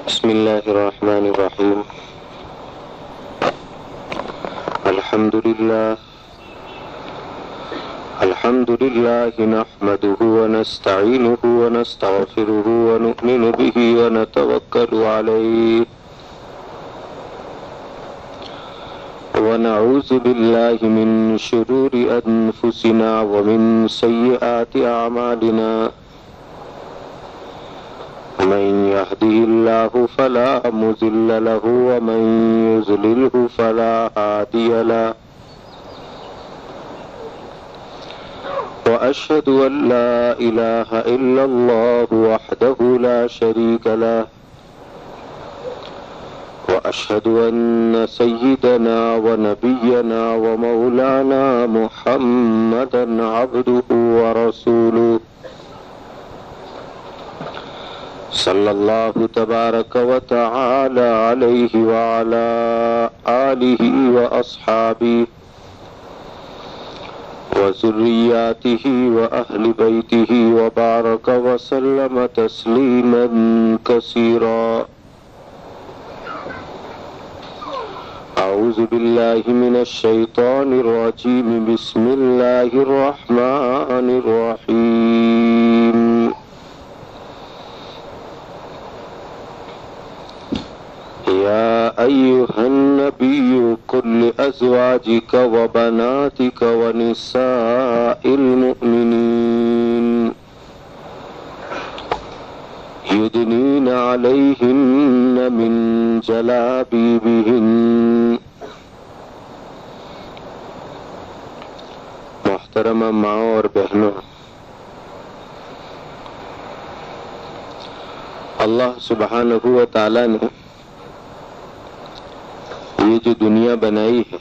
बिस्मिल्लाहिर्रहमानिर्रहीम। अल्हम्दुलिल्लाह नहमदुहु व नस्तईनुहु व नस्तगफिरुहु व नु'मिनु बिही व नतवक्कलु अलैहि व नऊज़ु बिल्लाहि मिन शुरूरि अनफुसिना व मिन सय्यिआति अमालिना। मन यहदिहिल्लाहु फला मुज़िल्ल लहु व मन युज़लिलहु फला हादिय लहु। व अशहदु अन ला इलाहा इल्लल्लाहु वहदहु ला शरीका लहु व अशहदु अन्न सय्यिदना व नबिय्यना व मौलाना मुहम्मदन अब्दुहु व रसूलुहु सल्लल्लाहु तबारक व तआला अलैहि व अला आलिहि व अस्हाबिहि व ज़ुर्रिय्यातिहि व अहलि बैतिहि व बारक व सल्लम तस्लीमन कसीरा। अऊज़ु बिल्लाहि मिनश शैतानिर रजीम। बिस्मिल्लाहिर रहमानिर रहीम। या अय्युहन नबिय्यु कुल लिअज़वाजिका व बनातिका व निसाइल मुअमिनीन युदनीना अलैहिन्ना मिन जलाबिबिहिन। मोहतरमा माँ और बहनों, अल्लाह सुब्हानहू व तआला ने ये जो दुनिया बनाई है,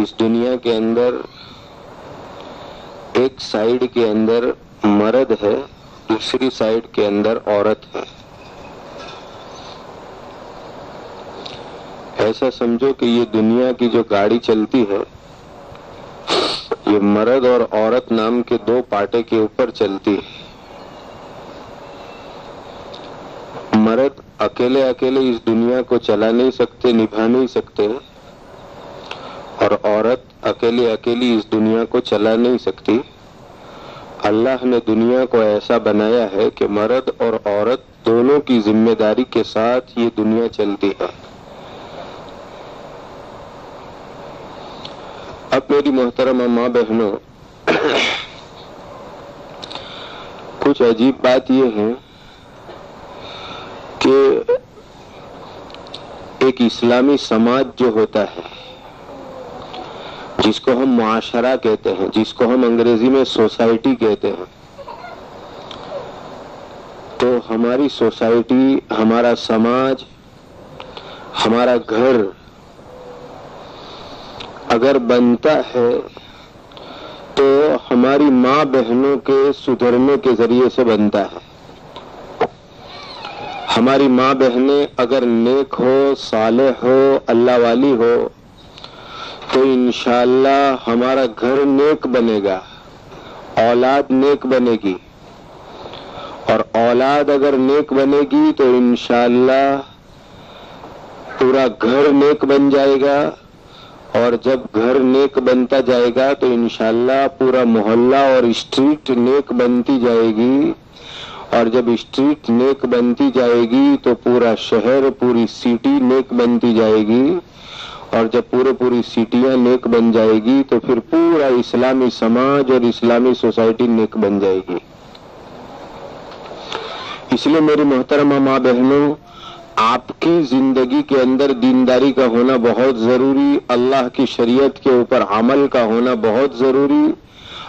इस दुनिया के अंदर एक साइड के अंदर मर्द है, दूसरी साइड के अंदर औरत है। ऐसा समझो कि ये दुनिया की जो गाड़ी चलती है, ये मर्द और औरत नाम के दो पाटे के ऊपर चलती है। मर्द अकेले अकेले इस दुनिया को चला नहीं सकते, निभा नहीं सकते, और औरत अकेले अकेली इस दुनिया को चला नहीं सकती। अल्लाह ने दुनिया को ऐसा बनाया है कि मर्द और औरत दोनों की जिम्मेदारी के साथ ये दुनिया चलती है। अब मेरी मोहतरमा माँ बहनों, कुछ अजीब बात यह है कि एक इस्लामी समाज जो होता है, जिसको हम मुआशरा कहते हैं, जिसको हम अंग्रेजी में सोसाइटी कहते हैं, तो हमारी सोसाइटी, हमारा समाज, हमारा घर अगर बनता है तो हमारी माँ बहनों के सुधरने के जरिए से बनता है। हमारी माँ बहनें अगर नेक हो, सालेह हो, अल्लाह वाली हो, तो इंशाअल्लाह हमारा घर नेक बनेगा, औलाद नेक बनेगी, और औलाद अगर नेक बनेगी तो इंशाअल्लाह पूरा घर नेक बन जाएगा, और जब घर नेक बनता जाएगा तो इंशाअल्लाह पूरा मोहल्ला और स्ट्रीट नेक बनती जाएगी, और जब स्ट्रीट नेक बनती जाएगी तो पूरा शहर, पूरी सिटी नेक बनती जाएगी, और जब पूरी सिटियां नेक बन जाएगी तो फिर पूरा इस्लामी समाज और इस्लामी सोसाइटी नेक बन जाएगी। इसलिए मेरी मोहतरमा माँ बहनों, आपकी जिंदगी के अंदर दीनदारी का होना बहुत जरूरी, अल्लाह की शरीयत के ऊपर अमल का होना बहुत जरूरी।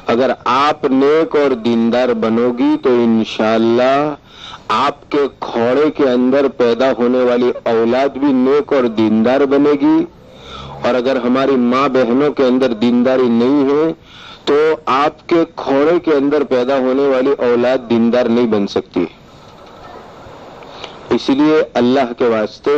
अगर आप नेक और दीनदार बनोगी तो इंशाअल्लाह आपके खोड़े के अंदर पैदा होने वाली औलाद भी नेक और दीनदार बनेगी। और अगर हमारी माँ बहनों के अंदर दीनदारी नहीं है तो आपके खोड़े के अंदर पैदा होने वाली औलाद दीनदार नहीं बन सकती। इसलिए अल्लाह के वास्ते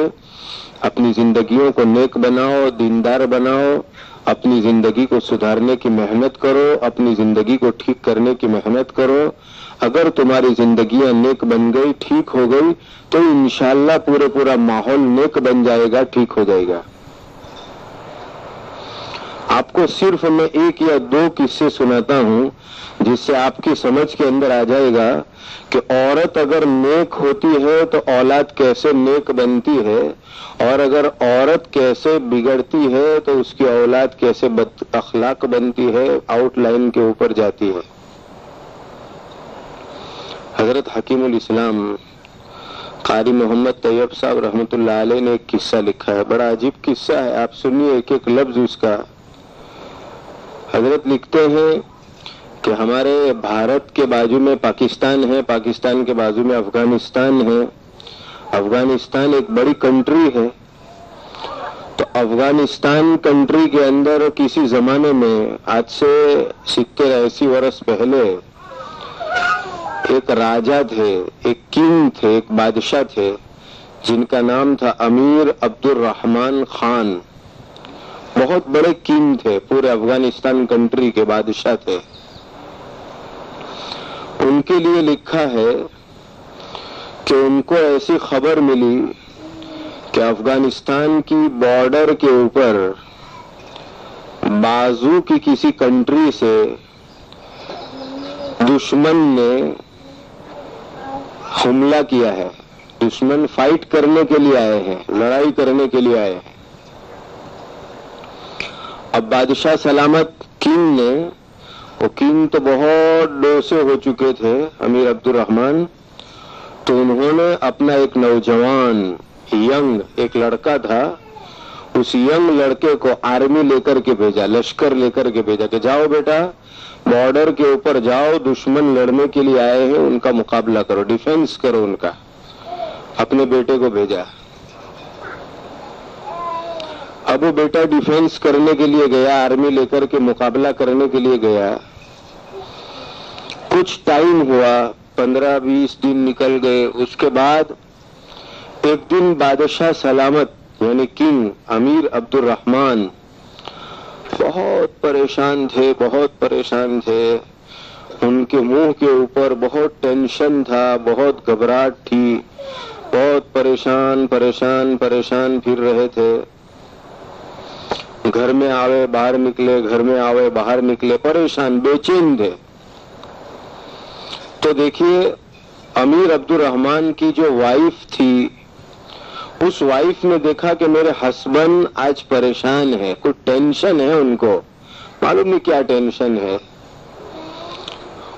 अपनी जिंदगियों को नेक बनाओ, दीनदार बनाओ, अपनी जिंदगी को सुधारने की मेहनत करो, अपनी जिंदगी को ठीक करने की मेहनत करो। अगर तुम्हारी जिंदगियां नेक बन गई, ठीक हो गई, तो इंशाअल्लाह पूरा माहौल नेक बन जाएगा, ठीक हो जाएगा। आपको सिर्फ मैं एक या दो किस्से सुनाता हूं जिससे आपकी समझ के अंदर आ जाएगा कि औरत अगर नेक होती है तो औलाद कैसे नेक बनती है, और अगर औरत कैसे बिगड़ती है तो उसकी औलाद कैसे बद अखलाक बनती है, आउटलाइन के ऊपर जाती है। हजरत हकीमुल इस्लाम कारी मोहम्मद तैयब साहब रहमतुल्लाह अलैह ने एक किस्सा लिखा है, बड़ा अजीब किस्सा है, आप सुनिए एक एक लफ्ज उसका। हजरत लिखते हैं कि हमारे भारत के बाजू में पाकिस्तान है, पाकिस्तान के बाजू में अफगानिस्तान है, अफगानिस्तान एक बड़ी कंट्री है। तो अफगानिस्तान कंट्री के अंदर किसी जमाने में, आज से 70-80 वर्ष पहले, एक राजा थे, एक किंग थे, एक बादशाह थे, जिनका नाम था अमीर अब्दुल रहमान खान। बहुत बड़े किंग थे, पूरे अफगानिस्तान कंट्री के बादशाह थे। उनके लिए लिखा है कि उनको ऐसी खबर मिली कि अफगानिस्तान की बॉर्डर के ऊपर बाजू की किसी कंट्री से दुश्मन ने हमला किया है। दुश्मन फाइट करने के लिए आए हैं, लड़ाई करने के लिए आए हैं। अब बादशाह सलामत किंग ने, वो किंग तो बहुत डोसे हो चुके थे अमीर अब्दुल रहमान, तो उन्होंने अपना एक नौजवान यंग एक लड़का था, उस यंग लड़के को आर्मी लेकर के भेजा, लश्कर लेकर के भेजा कि जाओ बेटा बॉर्डर के ऊपर जाओ, दुश्मन लड़ने के लिए आए हैं, उनका मुकाबला करो, डिफेंस करो उनका। अपने बेटे को भेजा। अब वो बेटा डिफेंस करने के लिए गया, आर्मी लेकर के मुकाबला करने के लिए गया। कुछ टाइम हुआ, 15-20 दिन निकल गए। उसके बाद एक दिन बादशाह सलामत यानी किंग अमीर अब्दुल रहमान बहुत परेशान थे, बहुत परेशान थे। उनके मुंह के ऊपर बहुत टेंशन था, बहुत घबराहट थी, बहुत परेशान परेशान परेशान फिर रहे थे। घर में आवे बाहर निकले, घर में आवे बाहर निकले, परेशान बेचैन थे। तो देखिए अमीर अब्दुल रहमान की जो वाइफ थी, उस वाइफ ने देखा कि मेरे हस्बैंड आज परेशान है, कुछ टेंशन है उनको, मालूम नहीं क्या टेंशन है।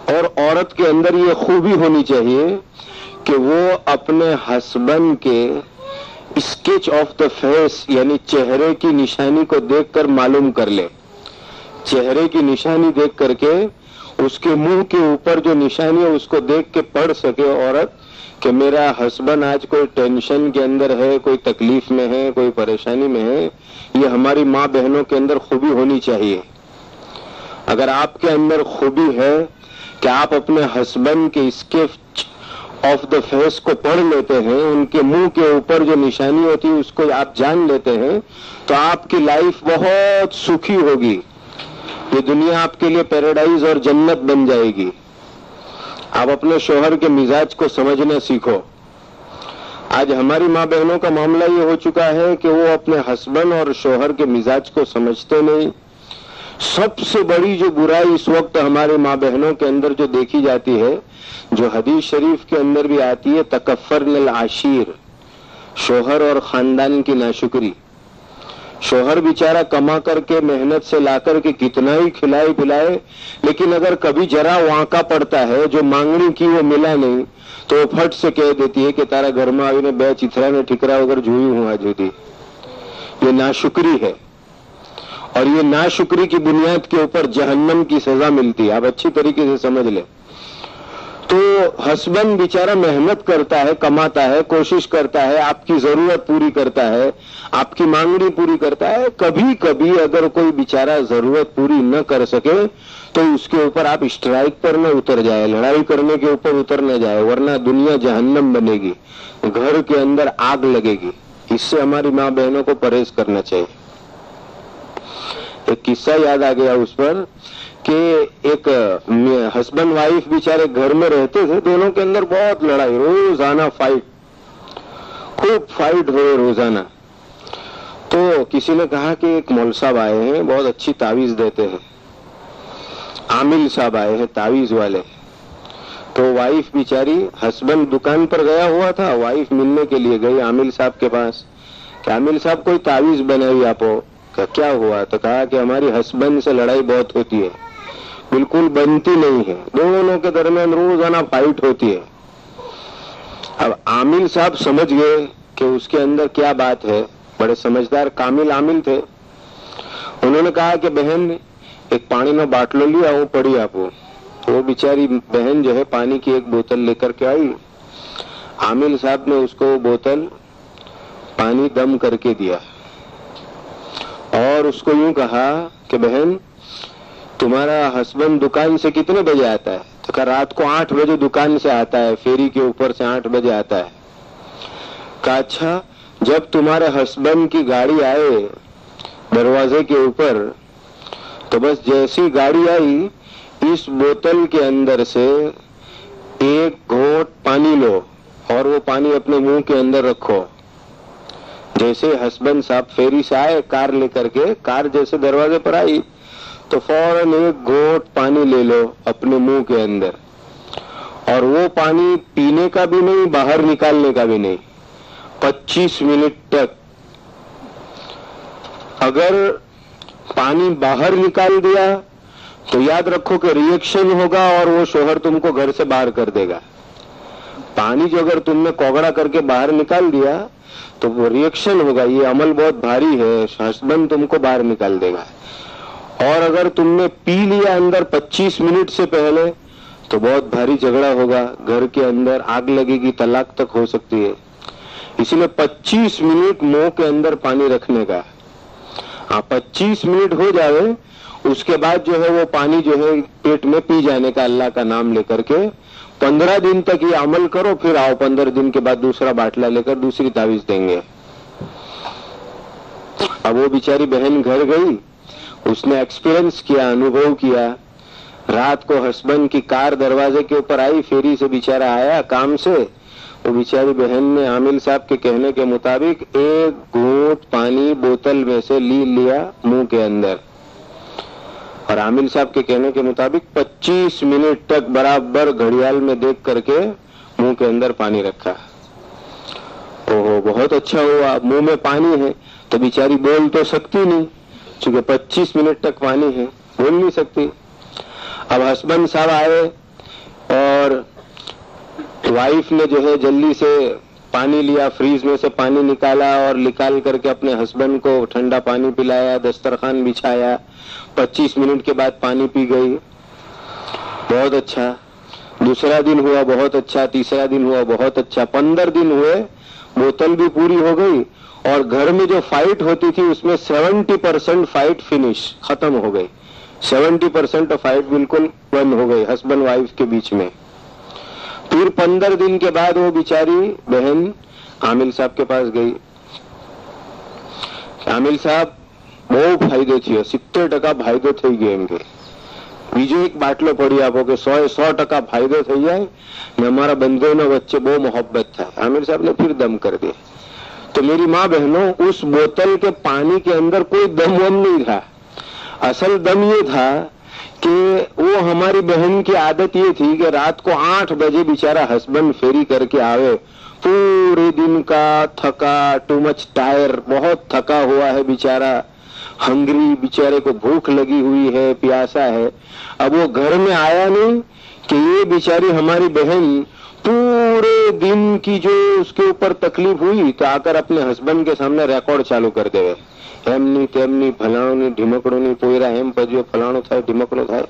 और औरत के अंदर ये खूबी होनी चाहिए कि वो अपने हस्बैंड के स्केच ऑफ द फेस यानी चेहरे की निशानी को देखकर मालूम कर ले। चेहरे की निशानी देख करके उसके मुंह के ऊपर जो निशानी है उसको देख के पढ़ सके औरत कि मेरा हस्बैंड आज कोई टेंशन के अंदर है, कोई तकलीफ में है, कोई परेशानी में है। ये हमारी माँ बहनों के अंदर खूबी होनी चाहिए। अगर आपके अंदर खूबी है कि आप अपने हस्बैंड के स्केच ऑफ द फेस को पढ़ लेते हैं, उनके मुंह के ऊपर जो निशानी होती है उसको आप जान लेते हैं, तो आपकी लाइफ बहुत सुखी होगी। ये दुनिया आपके लिए पैराडाइज और जन्नत बन जाएगी। आप अपने शोहर के मिजाज को समझना सीखो। आज हमारी माँ बहनों का मामला ये हो चुका है कि वो अपने हस्बैंड और शोहर के मिजाज को समझते नहीं। सबसे बड़ी जो बुराई इस वक्त हमारे माँ बहनों के अंदर जो देखी जाती है, जो हदीस शरीफ के अंदर भी आती है, तकफ्फरनल आशीर, शोहर और खानदान की नाशुक्री। शोहर बेचारा कमा करके मेहनत से ला करके कितना ही खिलाए पिलाए, लेकिन अगर कभी जरा वांका पड़ता है, जो मांगनी की वो मिला नहीं, तो फट से कह देती है कि तारा घर में आवीने बे चिथरा ने ठिकरा वगैरह जुई हूं आज जुदी। ये नाशुक्री है, और ये नाशुक्री की बुनियाद के ऊपर जहन्नम की सजा मिलती है। आप अच्छी तरीके से समझ ले। तो हस्बैंड बेचारा मेहनत करता है, कमाता है, कोशिश करता है, आपकी जरूरत पूरी करता है, आपकी मांगनी पूरी करता है। कभी कभी अगर कोई बेचारा जरूरत पूरी न कर सके तो उसके ऊपर आप स्ट्राइक पर न उतर जाए, लड़ाई करने के ऊपर उतर न जाए, वरना दुनिया जहन्नम बनेगी, घर के अंदर आग लगेगी। इससे हमारी माँ बहनों को परहेज करना चाहिए। एक किस्सा याद आ गया उस पर कि एक हस्बैंड वाइफ बेचारे घर में रहते थे, दोनों के अंदर बहुत लड़ाई, रोजाना फाइट, खूब फाइट हुए रोजाना। तो किसी ने कहा कि एक मौल साहब आए हैं, बहुत अच्छी तावीज देते हैं, आमिल साहब आए हैं तावीज वाले। तो वाइफ बेचारी, हस्बैंड दुकान पर गया हुआ था, वाइफ मिलने के लिए गई आमिल साहब के पास कि आमिल साहब कोई तावीज बनाई आपो। क्या हुआ? तो कहा कि हमारी हस्बैंड से लड़ाई बहुत होती है, बिल्कुल बनती नहीं है, दोनों के दरमियान रोजाना फाइट होती है। अब आमिल साहब समझ गए कि उसके अंदर क्या बात है, बड़े समझदार कामिल आमिल थे। उन्होंने कहा कि बहन एक पानी में बाटलो लिया, वो पड़ी आपको। वो बेचारी बहन जो है पानी की एक बोतल लेकर के आई। आमिल साहब ने उसको बोतल पानी दम करके दिया और उसको यूं कहा कि बहन तुम्हारा हस्बैंड दुकान से कितने बजे आता है? तो कहा रात को 8 बजे दुकान से आता है, फेरी के ऊपर से 8 बजे आता है। कहा अच्छा, जब तुम्हारे हस्बैंड की गाड़ी आए दरवाजे के ऊपर, तो बस जैसी गाड़ी आई इस बोतल के अंदर से एक घोंट पानी लो और वो पानी अपने मुंह के अंदर रखो। जैसे हस्बैंड साहब फेरी से आए कार लेकर के, कार जैसे दरवाजे पर आई तो फौरन एक घोंट पानी ले लो अपने मुंह के अंदर, और वो पानी पीने का भी नहीं, बाहर निकालने का भी नहीं, 25 मिनट तक। अगर पानी बाहर निकाल दिया तो याद रखो कि रिएक्शन होगा और वो शोहर तुमको घर से बाहर कर देगा। पानी जो अगर तुमने कोगड़ा करके बाहर निकाल दिया तो वो रिएक्शन होगा, ये अमल बहुत भारी है, हस्बैंड तुमको बाहर निकाल देगा। और अगर तुमने पी लिया अंदर 25 मिनट से पहले तो बहुत भारी झगड़ा होगा, घर के अंदर आग लगेगी, तलाक तक हो सकती है। इसलिए 25 मिनट मुंह के अंदर पानी रखने का। हाँ, 25 मिनट हो जाए उसके बाद जो है वो पानी जो है पेट में पी जाने का, अल्लाह का नाम लेकर के। 15 दिन तक ये अमल करो, फिर आओ 15 दिन के बाद दूसरा बाटला लेकर दूसरी तावीज देंगे। अब वो बेचारी बहन घर गई, उसने एक्सपीरियंस किया, अनुभव किया। रात को हस्बैंड की कार दरवाजे के ऊपर आई, फेरी से बेचारा आया काम से, वो बेचारी बहन ने आमिल साहब के कहने के मुताबिक एक घूंट पानी बोतल में से लिया मुंह के अंदर, और आमिल साहब के कहने के मुताबिक 25 मिनट तक बराबर घड़ियाल में देख करके मुंह के अंदर पानी रखा। ओहो, बहुत अच्छा हुआ, मुंह में पानी है तो बेचारी बोल तो सकती नहीं, क्योंकि 25 मिनट तक पानी है, बोल नहीं सकती। अब हस्बैंड साहब आए और वाइफ ने जो है जल्दी से पानी लिया, फ्रीज में से पानी निकाला और निकाल करके अपने हस्बैंड को ठंडा पानी पिलाया, दस्तरखान बिछाया। 25 मिनट के बाद पानी पी गई, बहुत अच्छा। दूसरा दिन हुआ बहुत अच्छा, तीसरा दिन हुआ बहुत अच्छा, 15 दिन हुए, बोतल भी पूरी हो गई और घर में जो फाइट होती थी उसमें 70% फाइट फिनिश, खत्म हो गई। 70% फाइट बिल्कुल बंद हो गई हस्बैंड वाइफ के बीच में। फिर 15 दिन के बाद वो बेचारी बहन आमिल साहब के पास गई। आमिल साहब બહુ ફાયદો થયો, 70% ફાયદો થઈ ગયો એમ કે બીજો એક બાટલો પડી આપો કે 100% ફાયદો થઈ જાય ને અમારા બંધુઓના વચ્ચે બહુ મોહબ્બત થાય। आमिर साहब ने फिर दम कर दिया। तो मेरी माँ बहनों, उस बोतल के पानी के अंदर कोई दम वम नहीं था। असल दम ये था कि वो हमारी बहन की आदत ये थी कि रात को 8 बजे बेचारा हस्बैंड फेरी करके आवे, पूरे दिन का थका, टू मच टायर, बहुत थका हुआ है बेचारा, हंग्री, बेचारे को भूख लगी हुई है, प्यासा है। अब वो घर में आया नहीं कि ये बेचारी हमारी बहन पूरे दिन की जो उसके ऊपर तकलीफ हुई तो आकर अपने हस्बैंड के सामने रिकॉर्ड चालू कर देवे, एमनी तेमनी फलाणोनी ढिमकड़ोनी पोयरा एम पजो फलाणो थाय ढिमकड़ो थाय।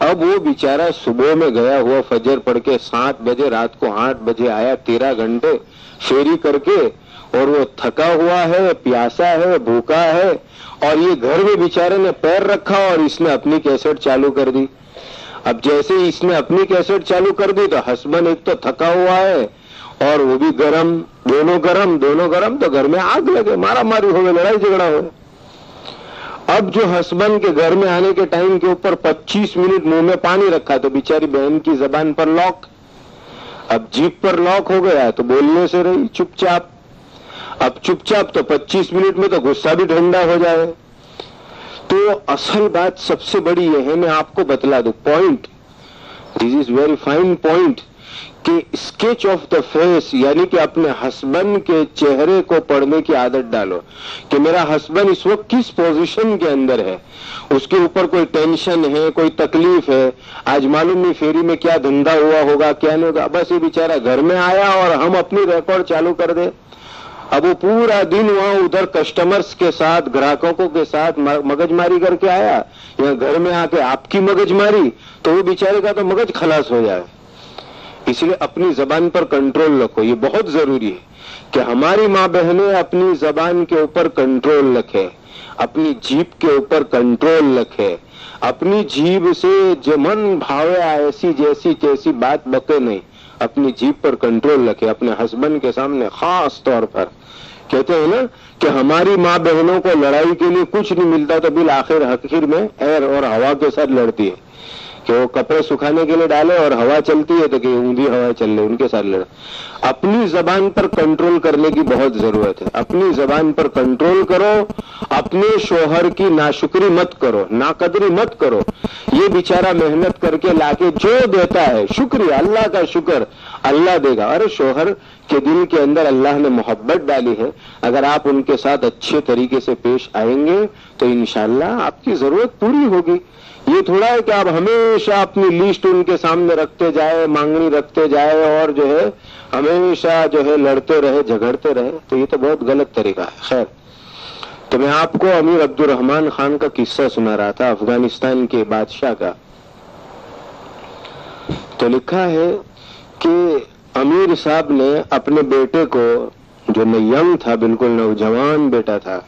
अब वो बेचारा सुबह में गया हुआ फजर पढ़ के 7 बजे, रात को 8 बजे आया, 13 घंटे फेरी करके, और वो थका हुआ है, प्यासा है, भूखा है, और ये घर में बेचारे ने पैर रखा और इसने अपनी कैसेट चालू कर दी। अब जैसे इसने अपनी कैसेट चालू कर दी तो हस्बैंड एक तो थका हुआ है और वो भी गरम, दोनों गरम, तो घर में आग लगे, मारा मारी हो, लड़ाई झगड़ा हो। अब जो हस्बैंड के घर में आने के टाइम के ऊपर 25 मिनट मुंह में पानी रखा तो बेचारी बहन की जबान पर लॉक, अब जीभ पर लॉक हो गया तो बोलने से रही चुपचाप। अब चुपचाप तो 25 मिनट में तो गुस्सा भी ठंडा हो जाए। तो असल बात सबसे बड़ी यह है, मैं आपको बतला दूं point, this is very fine point, कि स्केच ऑफ द फेस यानी कि अपने हस्बैंड के चेहरे को पढ़ने की आदत डालो कि मेरा हस्बैंड इस वक्त किस पोजीशन के अंदर है, उसके ऊपर कोई टेंशन है, कोई तकलीफ है, आज मालूम नहीं फेरी में क्या धंधा हुआ होगा क्या नहीं होगा, बस ये बेचारा घर में आया और हम अपनी रिकॉर्ड चालू कर दे। अब वो पूरा दिन वहां उधर कस्टमर्स के साथ ग्राहकों के साथ मगजमारी करके आया, या घर में आके आपकी मगजमारी, तो वो बेचारे का तो मगज खलास हो जाए। इसलिए अपनी जबान पर कंट्रोल रखो, ये बहुत जरूरी है कि हमारी माँ बहनें अपनी जबान के ऊपर कंट्रोल रखे, अपनी जीभ के ऊपर कंट्रोल रखे, अपनी जीभ से जो मन भावे ऐसी जैसी तैसी बात बके नहीं, अपनी जीभ पर कंट्रोल रखे। अपने हस्बैंड के सामने खास तौर पर कहते हैं ना कि हमारी माँ बहनों को लड़ाई के लिए कुछ नहीं मिलता तो बिल आखिर में एयर और हवा के साथ लड़ती है कि वो कपड़े सुखाने के लिए डाले और हवा चलती है तो कि ऊंधी हवा चल रही, उनके साथ लड़। अपनी जबान पर कंट्रोल करने की बहुत जरूरत है, अपनी जबान पर कंट्रोल करो, अपने शोहर की नाशुक्री मत करो, नाकदरी मत करो। ये बेचारा मेहनत करके लाके जो देता है शुक्रिया, अल्लाह का शुक्र, अल्लाह देगा। अरे शोहर के दिल के अंदर अल्लाह ने मोहब्बत डाली है, अगर आप उनके साथ अच्छे तरीके से पेश आएंगे तो इंशाल्लाह आपकी जरूरत पूरी होगी। ये थोड़ा है कि आप हमेशा अपनी लिस्ट उनके सामने रखते जाए, मांगनी रखते जाए और जो है हमेशा जो है लड़ते रहे, झगड़ते रहे, तो ये तो बहुत गलत तरीका है। खैर, तो मैं आपको अमीर अब्दुर्रहमान खान का किस्सा सुना रहा था, अफगानिस्तान के बादशाह का। तो लिखा है कि अमीर साहब ने अपने बेटे को, जो यंग था, बिल्कुल नौजवान बेटा था,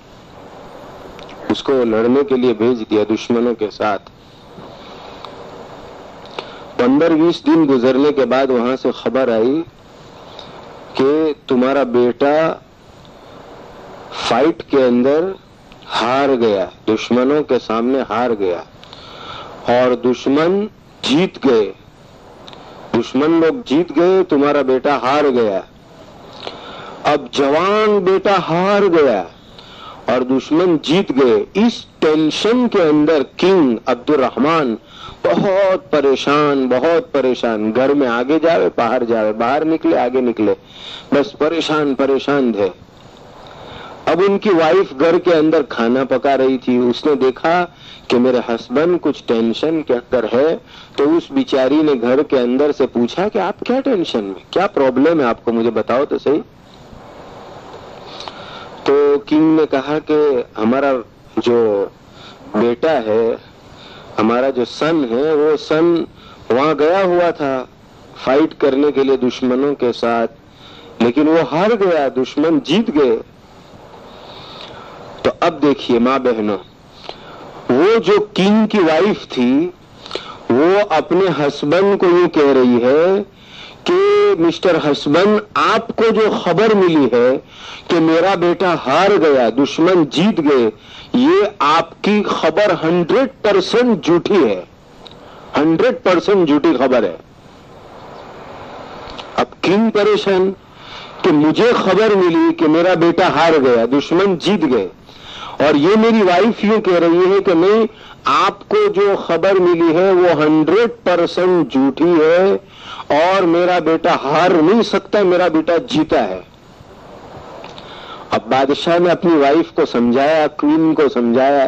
उसको लड़ने के लिए भेज दिया दुश्मनों के साथ। 15-20 दिन गुजरने के बाद वहां से खबर आई कि तुम्हारा बेटा फाइट के अंदर हार गया, दुश्मनों के सामने हार गया और दुश्मन जीत गए, दुश्मन लोग जीत गए, तुम्हारा बेटा हार गया। अब जवान बेटा हार गया और दुश्मन जीत गए। इस टेंशन के अंदर किंग अब्दुर्रहमान बहुत परेशान, घर में आगे जावे बाहर जावे, बाहर निकले आगे निकले, बस परेशान थे। अब उनकी वाइफ घर के अंदर खाना पका रही थी, उसने देखा कि मेरे हस्बैंड कुछ टेंशन के अंदर है, तो उस बिचारी ने घर के अंदर से पूछा कि आप क्या टेंशन में, क्या प्रॉब्लम है आपको, मुझे बताओ तो सही। तो किंग ने कहा कि हमारा जो बेटा है, हमारा जो सन है, वो सन वहां गया हुआ था फाइट करने के लिए दुश्मनों के साथ, लेकिन वो हार गया, दुश्मन जीत गए। तो अब देखिए माँ बहनों, वो जो किंग की वाइफ थी वो अपने हस्बैंड को यूं कह रही है कि मिस्टर हस्बैंड, आपको जो खबर मिली है कि मेरा बेटा हार गया, दुश्मन जीत गए, ये आपकी खबर 100% झूठी है, 100% झूठी खबर है। अब किंग परेशान कि मुझे खबर मिली कि मेरा बेटा हार गया, दुश्मन जीत गए, और ये मेरी वाइफ यूं कह रही है कि नहीं, आपको जो खबर मिली है वो 100% झूठी है और मेरा बेटा हार नहीं सकता, मेरा बेटा जीता है। अब बादशाह ने अपनी वाइफ को समझाया, क्वीन को समझाया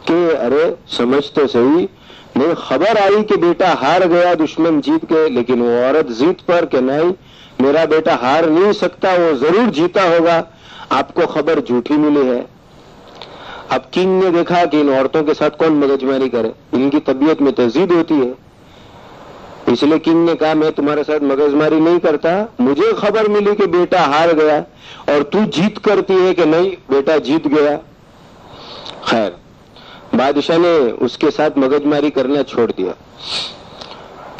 कि अरे समझ तो सही, नहीं खबर आई कि बेटा हार गया, दुश्मन जीत गए, लेकिन वो औरत जीत पर कि नहीं मेरा बेटा हार नहीं सकता, वो जरूर जीता होगा, आपको खबर झूठी मिली है। अब किंग ने देखा कि इन औरतों के साथ कौन मगजमारी करे, इनकी तबीयत में तजीद होती है, इसलिए किंग ने कहा मैं तुम्हारे साथ मगजमारी नहीं करता, मुझे खबर मिली कि बेटा हार गया और तू जीत करती है कि नहीं बेटा जीत गया। खैर, बादशाह ने उसके साथ मगजमारी करना छोड़ दिया।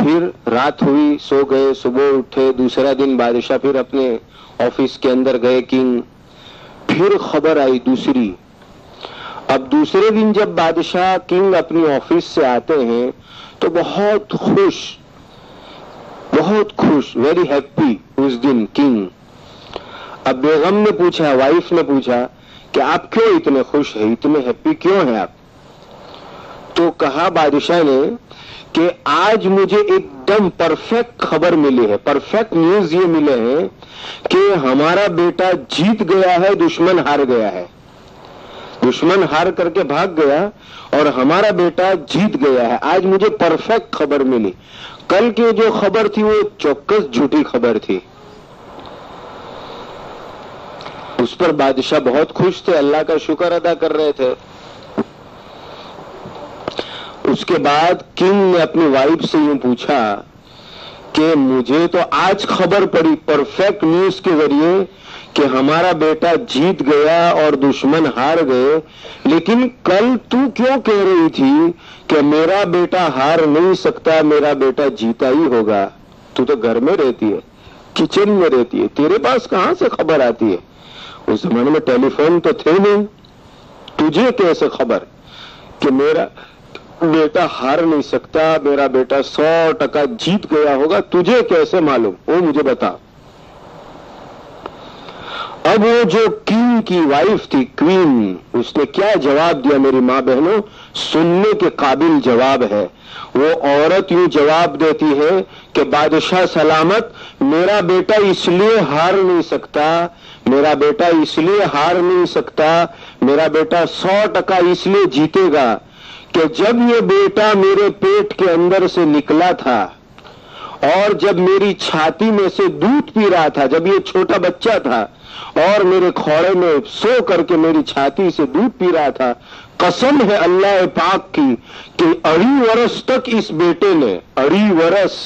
फिर रात हुई, सो गए, सुबह उठे, दूसरा दिन बादशाह फिर अपने ऑफिस के अंदर गए किंग, फिर खबर आई दूसरी। अब दूसरे दिन जब बादशाह किंग अपनी ऑफिस से आते हैं तो बहुत खुश, वेरी हैप्पी उस दिन किंग। अब बेगम ने पूछा, वाइफ ने पूछा कि आप क्यों इतने खुश हैं, इतने हैप्पी क्यों हैं आप? तो कहा बादशाह ने कि आज मुझे एकदम परफेक्ट खबर मिली है, परफेक्ट न्यूज ये मिले हैं कि हमारा बेटा जीत गया है, दुश्मन हार गया है। दुश्मन हार करके भाग गया और हमारा बेटा जीत गया है। आज मुझे परफेक्ट खबर मिली। कल की जो खबर थी वो चौक्कस झूठी खबर थी। उस पर बादशाह बहुत खुश थे, अल्लाह का शुक्र अदा कर रहे थे। उसके बाद किंग ने अपनी वाइफ से यूं पूछा कि मुझे तो आज खबर पड़ी परफेक्ट न्यूज के जरिए कि हमारा बेटा जीत गया और दुश्मन हार गए, लेकिन कल तू क्यों कह रही थी कि मेरा बेटा हार नहीं सकता, मेरा बेटा जीता ही होगा? तू तो घर में रहती है, किचन में रहती है, तेरे पास कहां से खबर आती है? उस जमाने में टेलीफोन तो थे नहीं, तुझे कैसे खबर कि मेरा बेटा हार नहीं सकता, मेरा बेटा 100% जीत गया होगा? तुझे कैसे मालूम? वो मुझे बता। अब वो जो किंग की वाइफ थी, क्वीन, उसने क्या जवाब दिया मेरी माँ बहनों, सुनने के काबिल जवाब है। वो औरत यूं जवाब देती है कि बादशाह सलामत, मेरा बेटा इसलिए हार नहीं सकता, मेरा बेटा इसलिए हार नहीं सकता, मेरा बेटा 100% इसलिए जीतेगा कि जब ये बेटा मेरे पेट के अंदर से निकला था और जब मेरी छाती में से दूध पी रहा था, जब ये छोटा बच्चा था और मेरे खोड़े में सो करके मेरी छाती से दूध पी रहा था, कसम है अल्लाह पाक की कि 2.5 वर्ष तक इस बेटे ने 2.5 वर्ष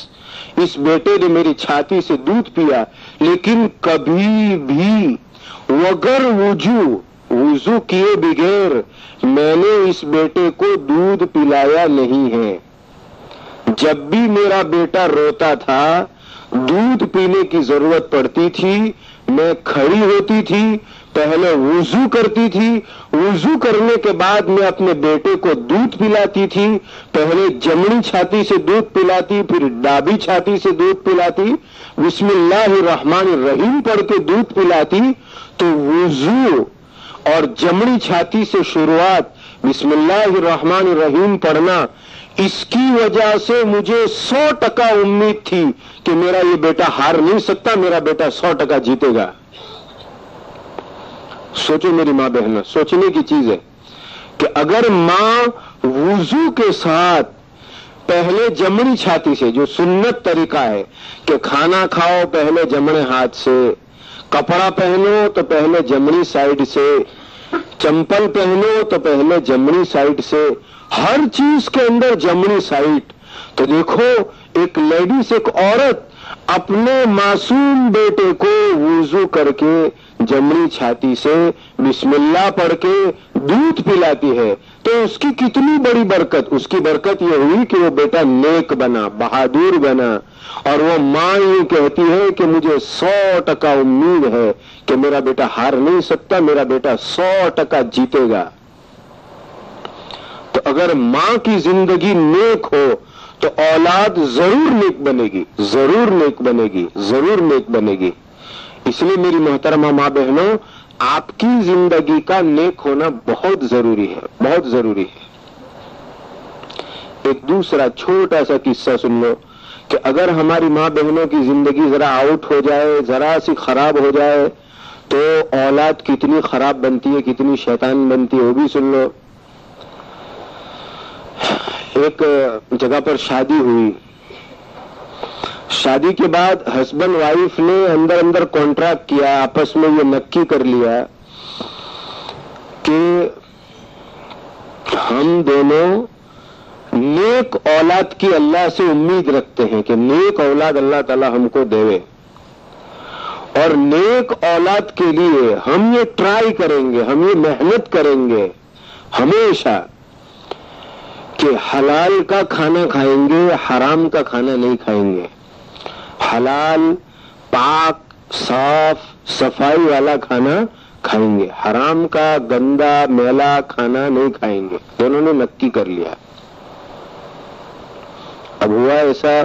इस बेटे ने मेरी छाती से दूध पिया, लेकिन कभी भी वगर वुजू किए बगैर मैंने इस बेटे को दूध पिलाया नहीं है। जब भी मेरा बेटा रोता था, दूध पीने की जरूरत पड़ती थी, मैं खड़ी होती थी, पहले वुजू करती थी, वुजू करने के बाद मैं अपने बेटे को दूध पिलाती थी। पहले जमनी छाती से दूध पिलाती, फिर डाबी छाती से दूध पिलाती, बिस्मिल्लाहिर्रहमानिर्रहीम पढ़ के दूध पिलाती। तो वुजू और जमनी छाती से शुरुआत बिस्मिल्लाहिर्रहमानिर्रहीम पढ़ना, इसकी वजह से मुझे 100% उम्मीद थी कि मेरा ये बेटा हार नहीं सकता, मेरा बेटा 100% जीतेगा। सोचो मेरी मां बहनों, सोचने की चीज है कि अगर मां वुजू के साथ पहले जमनी छाती से, जो सुन्नत तरीका है कि खाना खाओ पहले जमने हाथ से, कपड़ा पहनो तो पहले जमनी साइड से, चंपल पहनो तो पहले जमनी साइड से, हर चीज के अंदर जमनी साइड। तो देखो एक लेडीज, एक औरत अपने मासूम बेटे को वुजू करके जमनी छाती से बिस्मिल्लाह पढ़ के दूध पिलाती है, तो उसकी कितनी बड़ी बरकत। उसकी बरकत यह हुई कि वो बेटा नेक बना, बहादुर बना, और वो मां ये कहती है कि मुझे 100% उम्मीद है कि मेरा बेटा हार नहीं सकता, मेरा बेटा 100% जीतेगा। तो अगर मां की जिंदगी नेक हो तो औलाद जरूर नेक बनेगी, जरूर नेक बनेगी, जरूर नेक बनेगी। इसलिए मेरी मोहतरमा मां बहनों, आपकी जिंदगी का नेक होना बहुत जरूरी है, बहुत जरूरी है। एक दूसरा छोटा सा किस्सा सुन लो कि अगर हमारी मां बहनों की जिंदगी जरा आउट हो जाए, जरा सी खराब हो जाए, तो औलाद कितनी खराब बनती है, कितनी शैतान बनती है, वो भी सुन लो। एक जगह पर शादी हुई, शादी के बाद हस्बैंड वाइफ ने अंदर अंदर कॉन्ट्रैक्ट किया, आपस में ये नक्की कर लिया कि हम दोनों नेक औलाद की अल्लाह से उम्मीद रखते हैं कि नेक औलाद अल्लाह ताला हमको देवे, और नेक औलाद के लिए हम ये ट्राई करेंगे, हम ये मेहनत करेंगे हमेशा कि हलाल का खाना खाएंगे, हराम का खाना नहीं खाएंगे। हलाल, पाक, साफ, सफाई वाला खाना खाएंगे, हराम का गंदा मैला खाना नहीं खाएंगे। दोनों ने नक्की कर लिया। अब हुआ ऐसा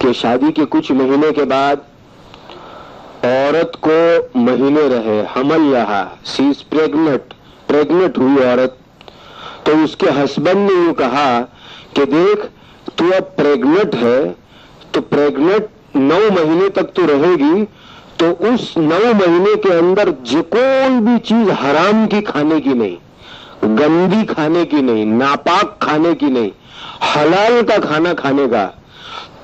कि शादी के कुछ महीने के बाद औरत को महीने रहे, हमल रहा, सी इज प्रेग्नेंट हुई औरत। तो उसके हस्बैंड ने यूं कहा कि देख तू अब प्रेग्नेंट है, तो प्रेग्नेंट 9 महीने तक तू रहेगी, तो उस 9 महीने के अंदर जो कोई भी चीज हराम की खाने की नहीं, गंदी खाने की नहीं, नापाक खाने की नहीं, हलाल का खाना खाने का,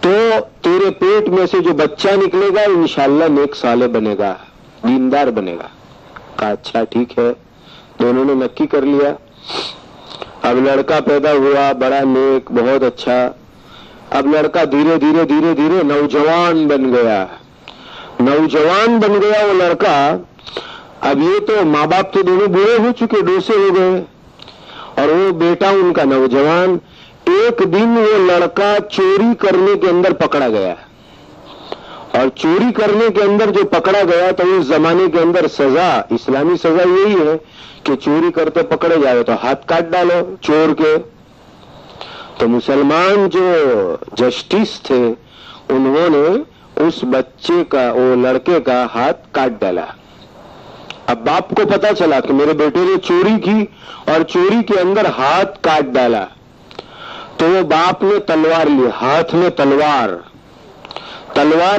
तो तेरे पेट में से जो बच्चा निकलेगा इंशाल्लाह नेक साले बनेगा, दीनदार बनेगा। कहा अच्छा ठीक है। दोनों ने नक्की कर लिया। अब लड़का पैदा हुआ, बड़ा नेक, बहुत अच्छा। अब लड़का धीरे धीरे धीरे धीरे नौजवान बन गया। नौजवान बन गया वो लड़का। अब ये तो माँ बाप तो दोनों बूढ़े हो चुके, डोसे हो गए, और वो बेटा उनका नौजवान। एक दिन वो लड़का चोरी करने के अंदर पकड़ा गया, और चोरी करने के अंदर जो पकड़ा गया तो उस जमाने के अंदर सजा, इस्लामी सजा यही है कि चोरी करते पकड़े जाए तो हाथ काट डालो चोर के। तो मुसलमान जो जस्टिस थे उन्होंने उस बच्चे का, वो लड़के का हाथ काट डाला। अब बाप को पता चला कि मेरे बेटे ने चोरी की और चोरी के अंदर हाथ काट डाला, तो वो बाप ने तलवार ली, हाथ में तलवार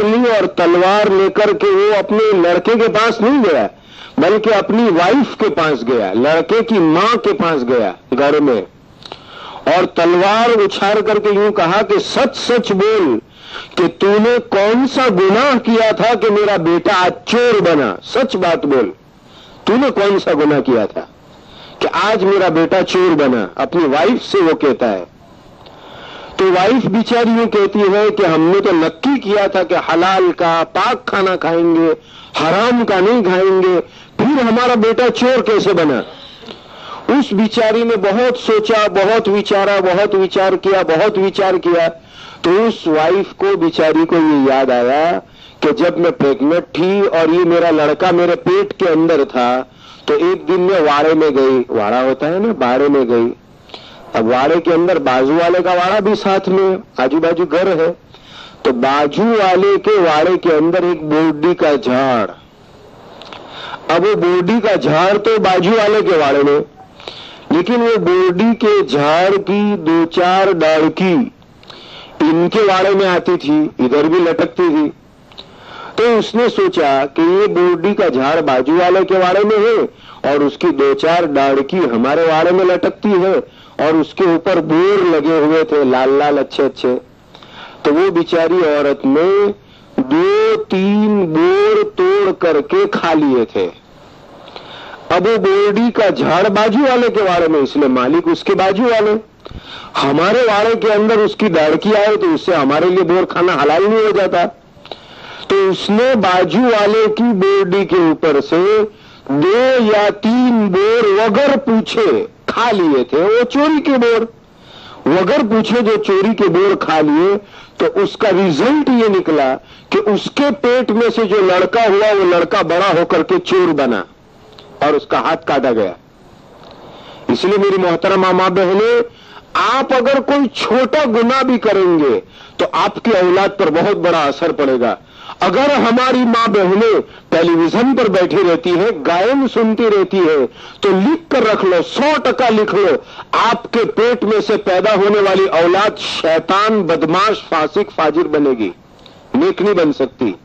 ली, और तलवार लेकर के वो अपने लड़के के पास नहीं गया, बल्कि अपनी वाइफ के पास गया, लड़के की मां के पास गया घर में, और तलवार उछाल करके यूं कहा कि सच सच बोल कि तूने कौन सा गुनाह किया था कि मेरा बेटा आज चोर बना। सच बात बोल, तूने कौन सा गुनाह किया था कि आज मेरा बेटा चोर बना। अपनी वाइफ से वो कहता है। तो वाइफ बेचारी यूं कहती है कि हमने तो नक्की किया था कि हलाल का पाक खाना खाएंगे, हराम का नहीं खाएंगे, फिर हमारा बेटा चोर कैसे बना। उस बिचारी ने बहुत सोचा, बहुत विचार किया, तो उस वाइफ को, बिचारी को ये याद आया कि जब मैं प्रेग्नेंट थी और ये मेरा लड़का मेरे पेट के अंदर था, तो एक दिन मैं वाड़े में गई, वाड़ा होता है ना, बाड़े में गई। अब वाड़े के अंदर बाजू वाले का वाड़ा भी साथ में, आजू बाजू घर है, तो बाजू वाले के वाड़े के अंदर एक बोर्डी का झाड़। अब वो बोर्डी का झाड़ तो बाजू वाले के वाड़े में, लेकिन वो बोर्डी के झाड़ की 2-4 डाढ़की इनके वाड़े में आती थी, इधर भी लटकती थी। तो उसने सोचा कि ये बोर्डी का झाड़ बाजू वाले के वाड़े में है और उसकी 2-4 डाढ़की हमारे वाड़े में लटकती है, और उसके ऊपर बोर लगे हुए थे लाल लाल अच्छे। तो वो बिचारी औरत ने 2-3 बोर तोड़ करके खा लिए थे। अब वो बोर्डी का झाड़ बाजू वाले के वाड़े में, इसलिए मालिक उसके बाजू वाले। हमारे वाड़े के अंदर उसकी डाढ़की आए तो उससे हमारे लिए बोर खाना हलाल नहीं हो जाता। तो उसने बाजू वाले की बोर्डी के ऊपर से 2 या 3 बोर वगर पूछे खा लिए थे। वो चोरी के बोर वगर पूछे जो चोरी के बोर खा लिए, तो उसका रिजल्ट ये निकला कि उसके पेट में से जो लड़का हुआ वो लड़का बड़ा होकर के चोर बना और उसका हाथ काटा गया। इसलिए मेरी मोहतरमा मां बहने, आप अगर कोई छोटा गुनाह भी करेंगे तो आपकी औलाद पर बहुत बड़ा असर पड़ेगा। अगर हमारी मां बहनें टेलीविजन पर बैठी रहती है, गायन सुनती रहती है, तो लिख कर रख लो, 100% लिख लो, आपके पेट में से पैदा होने वाली औलाद शैतान, बदमाश, फासिक, फाजिर बनेगी, नेक नहीं बन सकती।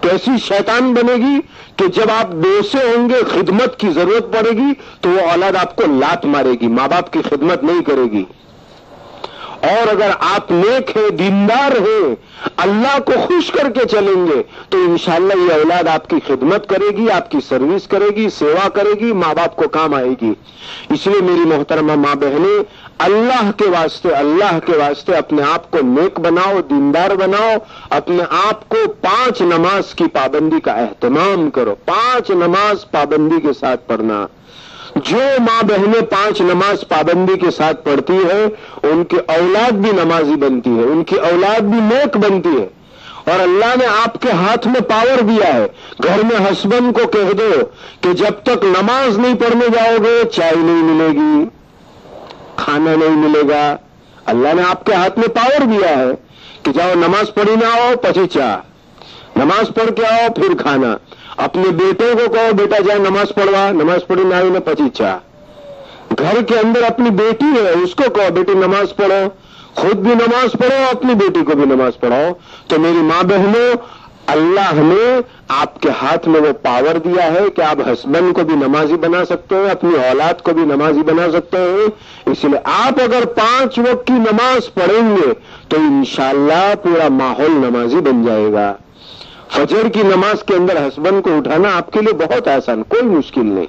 कैसी शैतान बनेगी कि जब आप दोषे होंगे, खिदमत की जरूरत पड़ेगी तो वो औलाद आपको लात मारेगी, मां बाप की खिदमत नहीं करेगी। और अगर आप नेक है, दीनदार है, अल्लाह को खुश करके चलेंगे तो इंशाअल्लाह ये औलाद आपकी खिदमत करेगी, आपकी सर्विस करेगी, सेवा करेगी, माँ बाप को काम आएगी। इसलिए मेरी मोहतरमा माँ बहनें, अल्लाह के वास्ते अपने आप को नेक बनाओ, दीनदार बनाओ, अपने आप को 5 नमाज की पाबंदी का एहतमाम करो। 5 नमाज पाबंदी के साथ पढ़ना। जो माँ बहनें 5 नमाज पाबंदी के साथ पढ़ती है, उनकी औलाद भी नमाजी बनती है, उनकी औलाद भी नेक बनती है, और अल्लाह ने आपके हाथ में पावर दिया है। घर में हस्बैंड को कह दो कि जब तक नमाज नहीं पढ़ने जाओगे चाय नहीं मिलेगी, खाना नहीं मिलेगा। अल्लाह ने आपके हाथ में पावर दिया है कि जाओ नमाज पढ़ी ना आओ पची चाह, नमाज पढ़ के आओ फिर खाना। अपने बेटे को कहो बेटा जाए नमाज पढ़वा, नमाज पढ़ी ना आई ना पची चाह। घर के अंदर अपनी बेटी है उसको कहो बेटी नमाज पढ़ो, खुद भी नमाज पढ़ो अपनी बेटी को भी नमाज पढ़ाओ। तो मेरी माँ बहनों, अल्लाह ने आपके हाथ में वो पावर दिया है कि आप हस्बैंड को भी नमाजी बना सकते हैं, अपनी औलाद को भी नमाजी बना सकते हैं। इसलिए आप अगर 5 वक्त की नमाज पढ़ेंगे तो इंशाअल्लाह पूरा माहौल नमाजी बन जाएगा। फजर की नमाज के अंदर हस्बैंड को उठाना आपके लिए बहुत आसान, कोई मुश्किल नहीं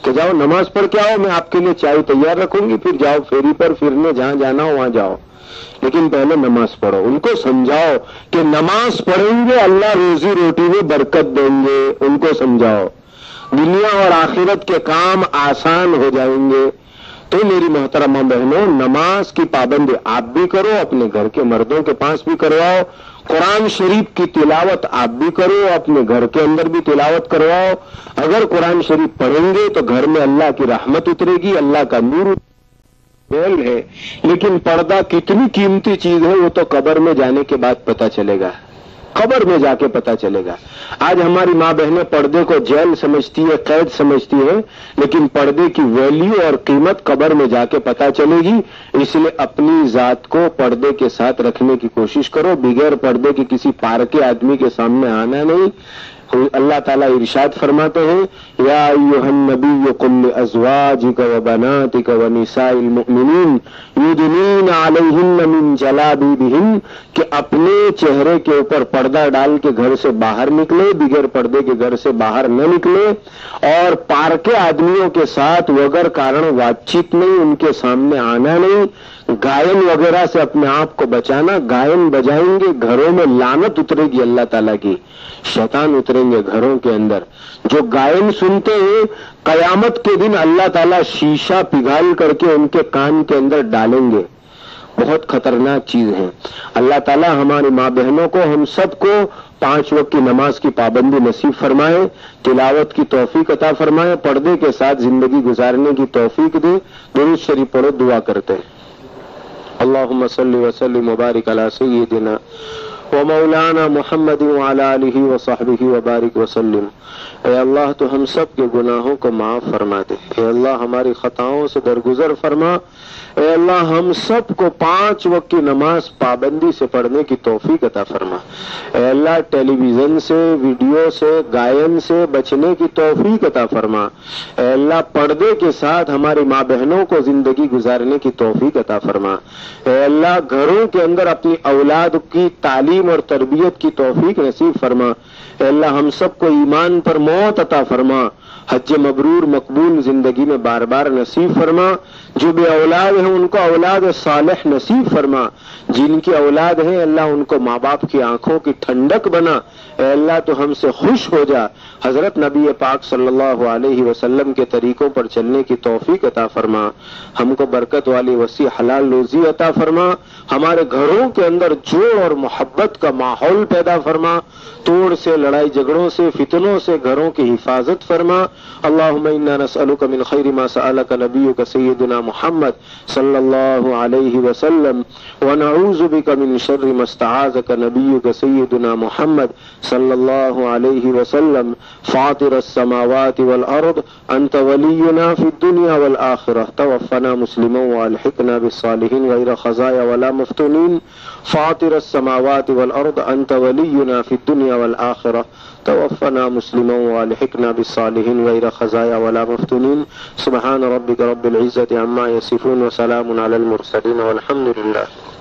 कि जाओ नमाज पढ़ के आओ, मैं आपके लिए चाय तैयार रखूंगी, फिर जाओ फेरी पर फिरने, जहां जाना हो वहां जाओ, लेकिन पहले नमाज पढ़ो। उनको समझाओ कि नमाज पढ़ेंगे अल्लाह रोजी रोटी में बरकत देंगे, उनको समझाओ, दुनिया और आखिरत के काम आसान हो जाएंगे। तो मेरी मोहतरमा बहनों, नमाज की पाबंदी आप भी करो, अपने घर के मर्दों के पास भी करवाओ। कुरान शरीफ की तिलावत आप भी करो, अपने घर के अंदर भी तिलावत करवाओ। अगर कुरान शरीफ पढ़ेंगे तो घर में अल्लाह की रहमत उतरेगी, अल्लाह का नूर है। लेकिन पर्दा कितनी कीमती चीज है वो तो कब्र में जाने के बाद पता चलेगा, कब्र में जाके पता चलेगा। आज हमारी माँ बहनें पर्दे को जेल समझती है, कैद समझती है, लेकिन पर्दे की वैल्यू और कीमत कब्र में जाके पता चलेगी। इसलिए अपनी जात को पर्दे के साथ रखने की कोशिश करो, बगैर पर्दे के किसी पारके आदमी के सामने आना नहीं। अल्लाह ताला इरशाद फरमाते हैं, या अय्युहन नबी कुल अज़वाजिका व बनातिका व निसाइल मुमिनीन युदनीना अलैहिन्ना मिन जलाबिबिहिन, कि अपने चेहरे के ऊपर पर्दा डाल के घर से बाहर निकले, बगैर पर्दे के घर से बाहर न निकले, और पारके आदमियों के साथ वगैर कारण बातचीत नहीं, उनके सामने आना नहीं। गायन वगैरह से अपने आप को बचाना, गायन बजाएंगे घरों में लानत उतरेगी अल्लाह ताला की, शैतान उतरेंगे घरों के अंदर। जो गायन सुनते हैं कयामत के दिन अल्लाह ताला शीशा पिघाल करके उनके कान के अंदर डालेंगे, बहुत खतरनाक चीज है। अल्लाह ताला हमारी माँ बहनों को, हम सबको 5 वक्त की नमाज की पाबंदी नसीब फरमाए, तिलावत की तौफीक अता फरमाए, पर्दे के साथ जिंदगी गुजारने की तौफीक दे। दुरूद शरीफ पढ़ो, दुआ करते हैं। अल्लाहुम्मा सल्ली व सल्लिम व बारिक अला सय्यिदिना व मौलाना मुहम्मद व अला आलिहि व सहबिहि व बारिक व सल्लिम। ऐ अल्लाह तो हम सब के गुनाहों को माफ फरमा दे। ऐ अल्लाह हमारी खताओं से दरगुजर फरमा। ऐ अल्लाह हम सब को 5 वक्त की नमाज पाबंदी से पढ़ने की तौफीक अता फरमा। ऐ अल्लाह टेलीविजन से, वीडियो से, गायन से बचने की तौफीक अता फरमा। ऐ अल्लाह पर्दे के साथ हमारी माँ बहनों को जिंदगी गुजारने की तौफीक अता फरमा। ऐ अल्लाह घरों के अंदर अपनी औलाद की तालीम और तरबियत की तौफीक नसीब फरमा। ऐ अल्लाह हम सबको ईमान पर मौत अता फरमा, हज मबरूर मकबूल जिंदगी में बार बार नसीब फरमा। जो बे औलाद है उनको औलाद सालेह नसीब फरमा, जिनकी औलाद है अल्लाह उनको माँ बाप की आंखों की ठंडक बना। ऐ अल्लाह तो हमसे खुश हो जा, हजरत नबी पाक सल्लल्लाहु अलैहि वसल्लम के तरीकों पर चलने की तौफीक अता फरमा। हमको बरकत वाली वसी हलाल रोजी अता फरमा। हमारे घरों के अंदर जोड़ और मोहब्बत का माहौल पैदा फरमा। तोड़ से, लड़ाई झगड़ों से, फितनों से घरों की हिफाजत फरमा। अल्लाहुम्मा इन्ना नसअलुका मिन खैरि मा सअलका नबियुका सय्यिदुना मुहम्मद सल्लल्लाहु अलैहि वसल्लम व नऊज़ु बिका मिन शर्रि मा इस्तआज़का नबियुका सय्यिदुना मुहम्मद सल्लल्लाहु अलैहि वसल्लम। फातिरस समावाति वल अर्द अंत वलियुना फिद दुनिया वल आखिरह, तवफ़्फ़ना मुस्लिमन व अलहिक़ना बिस सालिहीन गैर खज़ाया वला मफ्तूनीन। फातिरस समावाति वल अर्द अंत वलियुना फिद दुनिया वल आखिरह, तवफ़्फ़ना मुस्लिमन व अलहिक़ना बिस सालिहीन गैर खज़ाया वला मफ्तूनीन। सुब्हान रब्बिका रब्बिल इज़्ज़ति अम्मा यसिफ़ून व सलामुन अलल मुरसलीन वल्हम्दुलिल्लाह।